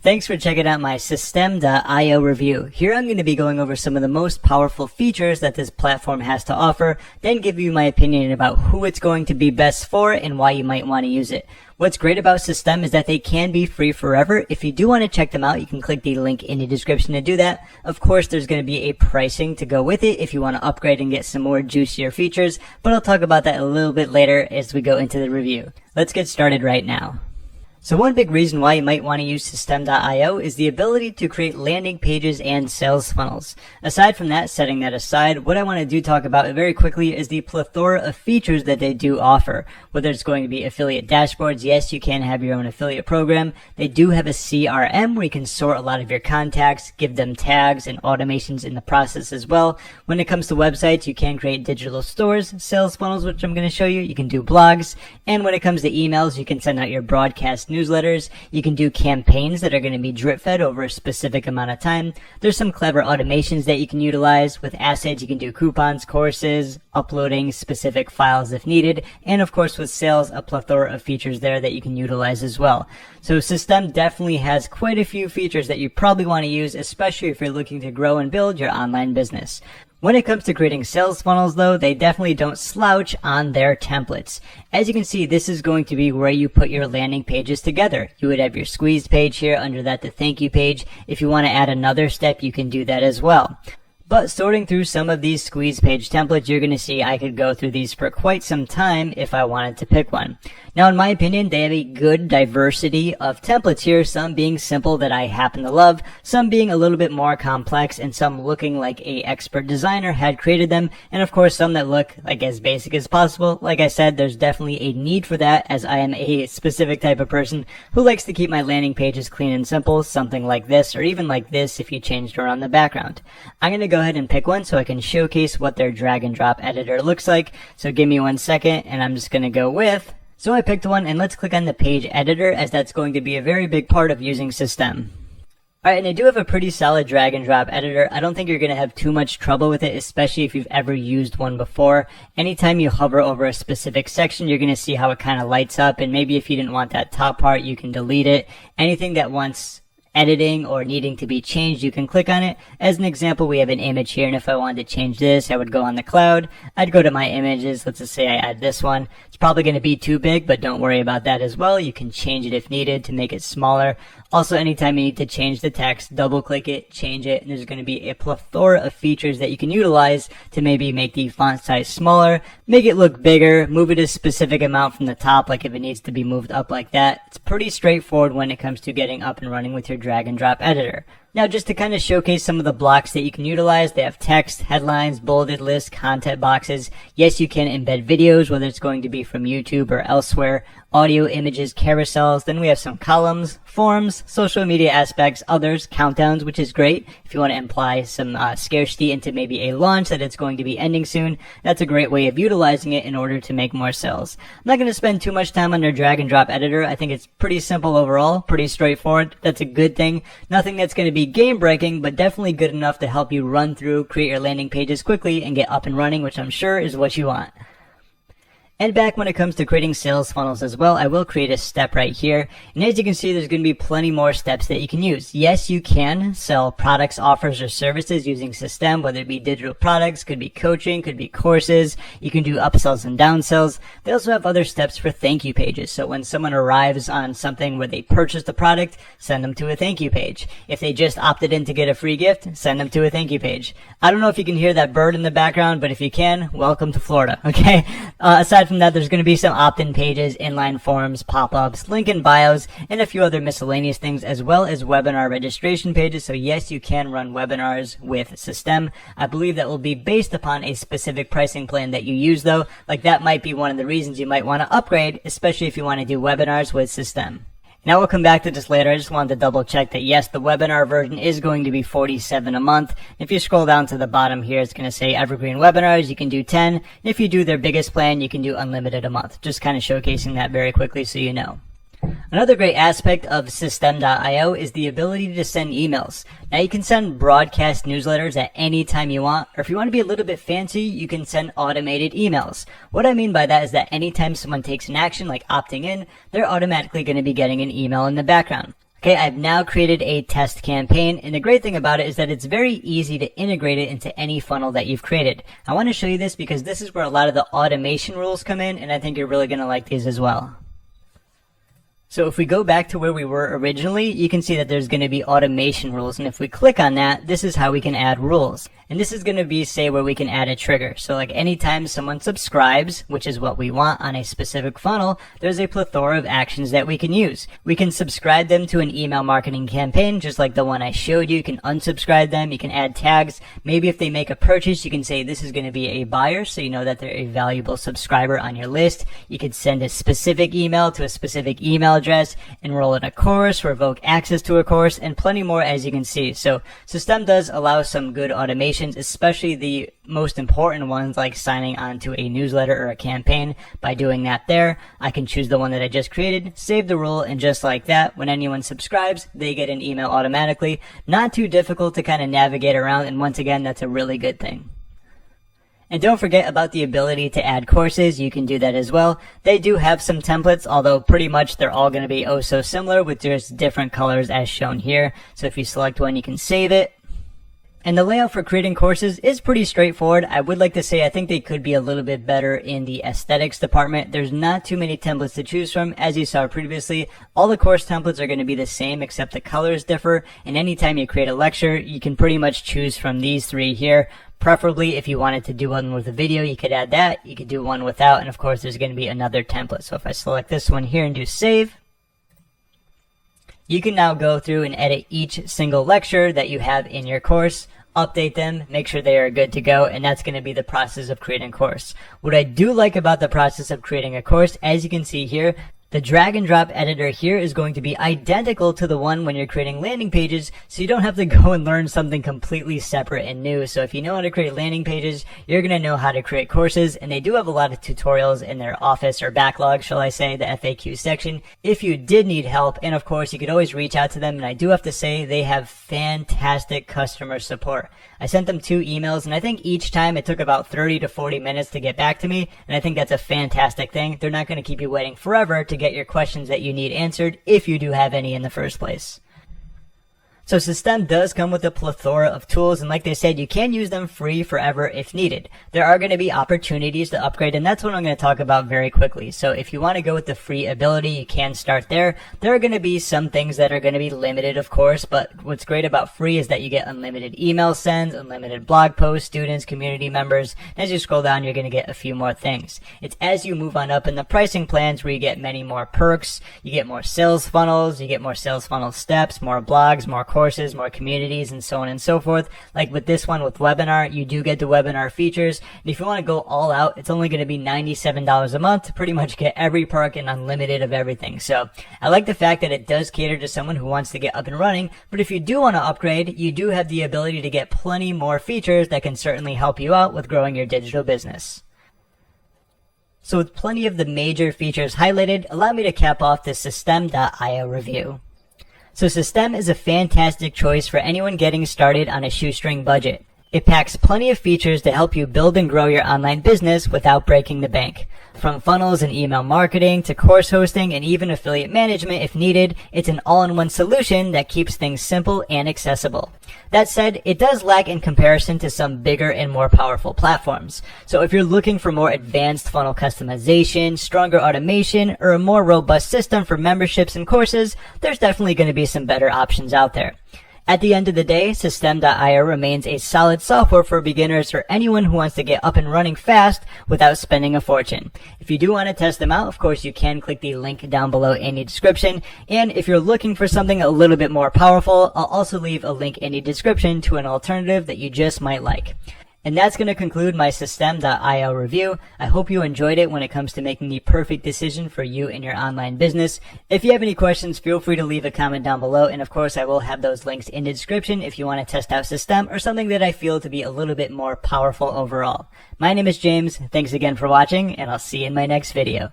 Thanks for checking out my System.io review. Here I'm going to be going over some of the most powerful features that this platform has to offer, then give you my opinion about who it's going to be best for and why you might want to use it. What's great about System is that they can be free forever. If you do want to check them out, you can click the link in the description to do that. Of course, there's going to be a pricing to go with it if you want to upgrade and get some more juicier features, but I'll talk about that a little bit later as we go into the review. Let's get started right now. So one big reason why you might want to use System.io is the ability to create landing pages and sales funnels. Aside from that, setting that aside, what I want to talk about very quickly is the plethora of features that they do offer. Whether it's going to be affiliate dashboards, yes, you can have your own affiliate program. They do have a CRM where you can sort a lot of your contacts, give them tags and automations in the process as well. When it comes to websites, you can create digital stores, sales funnels, which I'm going to show you. You can do blogs. And when it comes to emails, you can send out your broadcast newsletters. You can do campaigns that are going to be drip fed over a specific amount of time. There's some clever automations that you can utilize. With assets, you can do coupons, courses, uploading specific files if needed, and of course with sales, a plethora of features there that you can utilize as well. So System definitely has quite a few features that you probably want to use, especially if you're looking to grow and build your online business. When it comes to creating sales funnels though, they definitely don't slouch on their templates. As you can see, this is going to be where you put your landing pages together. You would have your squeeze page here, under that the thank you page. If you want to add another step, you can do that as well. But sorting through some of these squeeze page templates, you're going to see I could go through these for quite some time if I wanted to pick one. Now, in my opinion, they have a good diversity of templates here, some being simple that I happen to love, some being a little bit more complex, and some looking like a expert designer had created them, and of course some that look like as basic as possible. Like I said, there's definitely a need for that, as I am a specific type of person who likes to keep my landing pages clean and simple, something like this, or even like this if you changed around the background. I'm going to go ahead and pick one so I can showcase what their drag and drop editor looks like. So give me 1 second, and I'm just going to go with... So I picked one, and let's click on the page editor, as that's going to be a very big part of using System. Alright, and I do have a pretty solid drag and drop editor. I don't think you're going to have too much trouble with it, especially if you've ever used one before. Anytime you hover over a specific section, you're going to see how it kind of lights up, and maybe if you didn't want that top part, you can delete it. Anything that wants editing or needing to be changed, you can click on it. As an example, we have an image here, and if I wanted to change this, I would go on the cloud. I'd go to my images. Let's just say I add this one. It's probably going to be too big, but don't worry about that as well. You can change it if needed to make it smaller. Also, anytime you need to change the text, double click it, change it, and there's going to be a plethora of features that you can utilize to maybe make the font size smaller, make it look bigger, move it a specific amount from the top, like if it needs to be moved up like that. It's pretty straightforward when it comes to getting up and running with your drag and drop editor. Now, just to kind of showcase some of the blocks that you can utilize, they have text, headlines, bolded lists, content boxes. Yes, you can embed videos, whether it's going to be from YouTube or elsewhere, audio, images, carousels. Then we have some columns, forms, social media aspects, others, countdowns, which is great. If you want to imply some scarcity into maybe a launch that it's going to be ending soon, that's a great way of utilizing it in order to make more sales. I'm not going to spend too much time on their drag and drop editor. I think it's pretty simple overall, pretty straightforward. That's a good thing. Nothing that's going to be game breaking, but definitely good enough to help you run through, create your landing pages quickly, and get up and running, which I'm sure is what you want. And back when it comes to creating sales funnels as well, I will create a step right here. And as you can see, there's going to be plenty more steps that you can use. Yes, you can sell products, offers, or services using System, whether it be digital products, could be coaching, could be courses. You can do upsells and downsells. They also have other steps for thank you pages. So when someone arrives on something where they purchased the product, send them to a thank you page. If they just opted in to get a free gift, send them to a thank you page. I don't know if you can hear that bird in the background, but if you can, welcome to Florida, okay? Aside from that, there's going to be some opt-in pages, inline forms, pop-ups, link in bios, and a few other miscellaneous things, as well as webinar registration pages. So yes, you can run webinars with System. I believe that will be based upon a specific pricing plan that you use though. Like that might be one of the reasons you might want to upgrade, especially if you want to do webinars with System. Now we'll come back to this later. I just wanted to double check that yes, the webinar version is going to be $47 a month. If you scroll down to the bottom here, it's going to say evergreen webinars. You can do 10. And if you do their biggest plan, you can do unlimited a month. Just kind of showcasing that very quickly so you know. Another great aspect of System.io is the ability to send emails. Now you can send broadcast newsletters at any time you want, or if you want to be a little bit fancy, you can send automated emails. What I mean by that is that anytime someone takes an action like opting in, they're automatically going to be getting an email in the background. Okay, I've now created a test campaign, and the great thing about it is that it's very easy to integrate it into any funnel that you've created. I want to show you this because this is where a lot of the automation rules come in, and I think you're really going to like these as well. So if we go back to where we were originally, you can see that there's going to be automation rules, and if we click on that, this is how we can add rules. And this is going to be, say, where we can add a trigger. So like anytime someone subscribes, which is what we want on a specific funnel, there's a plethora of actions that we can use. We can subscribe them to an email marketing campaign, just like the one I showed you. You can unsubscribe them. You can add tags. Maybe if they make a purchase, you can say this is going to be a buyer, so you know that they're a valuable subscriber on your list. You could send a specific email to a specific email address, enroll in a course, revoke access to a course, and plenty more, as you can see. So Systeme does allow some good automations, especially the most important ones like signing on to a newsletter or a campaign. By doing that there, I can choose the one that I just created, save the rule, and just like that, when anyone subscribes, they get an email automatically. Not too difficult to kind of navigate around, and once again, that's a really good thing. And don't forget about the ability to add courses. You can do that as well. They do have some templates, although pretty much they're all going to be oh so similar with just different colors as shown here. So if you select one, you can save it. And the layout for creating courses is pretty straightforward. I would like to say I think they could be a little bit better in the aesthetics department. There's not too many templates to choose from. As you saw previously, all the course templates are going to be the same except the colors differ. And anytime you create a lecture, you can pretty much choose from these three here. Preferably, if you wanted to do one with a video, you could add that. You could do one without. And of course, there's going to be another template. So if I select this one here and do save, you can now go through and edit each single lecture that you have in your course, update them, make sure they are good to go, and that's going to be the process of creating a course. What I do like about the process of creating a course, as you can see here, the drag and drop editor here is going to be identical to the one when you're creating landing pages, so you don't have to go and learn something completely separate and new. So if you know how to create landing pages, you're going to know how to create courses, and they do have a lot of tutorials in their office or backlog, shall I say, the FAQ section, if you did need help. And of course, you could always reach out to them, and I do have to say they have fantastic customer support. I sent them 2 emails, and I think each time it took about 30 to 40 minutes to get back to me, and I think that's a fantastic thing. They're not going to keep you waiting forever to get your questions that you need answered, if you do have any in the first place. So Systeme does come with a plethora of tools, and like they said, you can use them free forever if needed. There are going to be opportunities to upgrade, and that's what I'm going to talk about very quickly. So if you want to go with the free ability, you can start there. There are going to be some things that are going to be limited, of course, but what's great about free is that you get unlimited email sends, unlimited blog posts, students, community members. As you scroll down, you're going to get a few more things. It's as you move on up in the pricing plans where you get many more perks, you get more sales funnels, you get more sales funnel steps, more blogs, more courses, more communities, and so on and so forth. Like with this one with webinar, you do get the webinar features. And if you want to go all out, it's only going to be $97 a month to pretty much get every perk and unlimited of everything. So I like the fact that it does cater to someone who wants to get up and running. But if you do want to upgrade, you do have the ability to get plenty more features that can certainly help you out with growing your digital business. So with plenty of the major features highlighted, allow me to cap off the Systeme.io review. So Systeme is a fantastic choice for anyone getting started on a shoestring budget. It packs plenty of features to help you build and grow your online business without breaking the bank. From funnels and email marketing to course hosting and even affiliate management if needed, it's an all-in-one solution that keeps things simple and accessible. That said, it does lag in comparison to some bigger and more powerful platforms. So if you're looking for more advanced funnel customization, stronger automation, or a more robust system for memberships and courses, there's definitely going to be some better options out there. At the end of the day, Systeme.io remains a solid software for beginners or anyone who wants to get up and running fast without spending a fortune. If you do want to test them out, of course, you can click the link down below in the description. And if you're looking for something a little bit more powerful, I'll also leave a link in the description to an alternative that you just might like. And that's going to conclude my Systeme.io review. I hope you enjoyed it when it comes to making the perfect decision for you and your online business. If you have any questions, feel free to leave a comment down below. And of course, I will have those links in the description if you want to test out Systeme or something that I feel to be a little bit more powerful overall. My name is James. Thanks again for watching, and I'll see you in my next video.